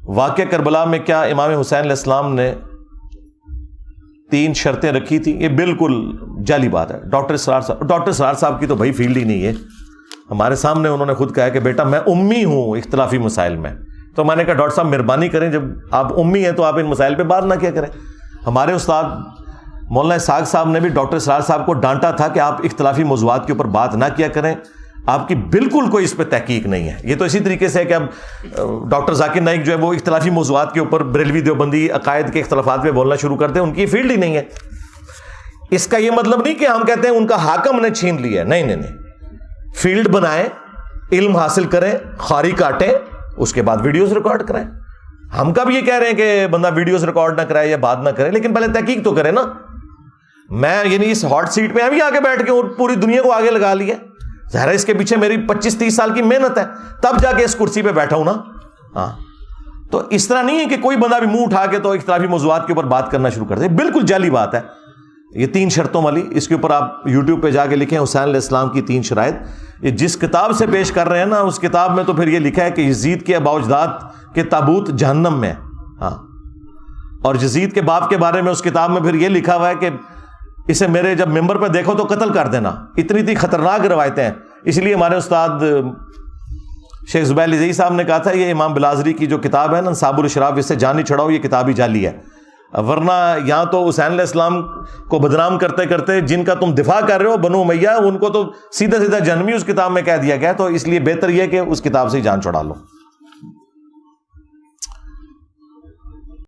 واقعہ کربلا میں کیا امام حسین علیہ السلام نے 3 شرطیں رکھی تھی؟ یہ بالکل جعلی بات ہے. ڈاکٹر اسرار صاحب کی تو بھائی فیلڈ ہی نہیں ہے. ہمارے سامنے انہوں نے خود کہا کہ بیٹا میں امی ہوں اختلافی مسائل میں. تو میں نے کہا ڈاکٹر صاحب مہربانی کریں، جب آپ امی ہیں تو آپ ان مسائل پہ بات نہ کیا کریں. ہمارے استاد مولانا اسحاق صاحب نے بھی ڈاکٹر اسرار صاحب کو ڈانٹا تھا کہ آپ اختلافی موضوعات کے اوپر بات نہ کیا کریں، آپ کی بالکل کوئی اس پہ تحقیق نہیں ہے. یہ تو اسی طریقے سے ہے کہ اب ڈاکٹر ذاکر نائک جو ہے وہ اختلافی موضوعات کے اوپر بریلوی دیوبندی عقائد کے اختلافات پہ بولنا شروع کرتے ہیں، ان کی فیلڈ ہی نہیں ہے. اس کا یہ مطلب نہیں کہ ہم کہتے ہیں ان کا حاکم نے چھین لیا ہے، نہیں. فیلڈ بنائیں، علم حاصل کریں، خاری کاٹیں، اس کے بعد ویڈیوز ریکارڈ کریں. ہم کب یہ کہہ رہے ہیں کہ بندہ ویڈیوز ریکارڈ نہ کرائے یا بات نہ کرے، لیکن پہلے تحقیق تو کرے نا. میں یعنی اس ہاٹ سیٹ پہ ابھی آگے بیٹھ کے اور پوری دنیا کو آگے لگا لیا، ظاہر ہے اس کے پیچھے میری 25-30 سال کی محنت ہے، تب جا کے اس کرسی پہ بیٹھا ہوں نا. ہاں تو اس طرح نہیں ہے کہ کوئی بندہ بھی منہ اٹھا کے تو اختلافی موضوعات کے اوپر بات کرنا شروع کر دے. بالکل جعلی بات ہے یہ 3 شرطوں والی. اس کے اوپر آپ یوٹیوب پہ جا کے لکھیں حسین علیہ السلام کی 3 شرائط. یہ جس کتاب سے پیش کر رہے ہیں نا، اس کتاب میں تو پھر یہ لکھا ہے کہ یزید کے باوجداد کے تابوت جہنم میں. ہاں اور یزید کے باپ کے بارے میں اس کتاب میں پھر یہ لکھا ہوا ہے کہ اسے میرے جب ممبر پہ دیکھو تو قتل کر دینا. اتنی خطرناک روایتیں ہیں. اس لیے ہمارے استاد شیخ زبیر علی صاحب نے کہا تھا یہ امام بلازری کی جو کتاب ہے نا انصاب الاشراف، اس سے جان نہیں چھڑاؤ، یہ کتاب ہی جعلی ہے. ورنہ یہاں تو حسین علیہ السلام کو بدنام کرتے کرتے جن کا تم دفاع کر رہے ہو بنو امیہ، ان کو تو سیدھا جہنمی اس کتاب میں کہہ دیا گیا. تو اس لیے بہتر یہ کہ اس کتاب سے ہی جان چھڑا لو.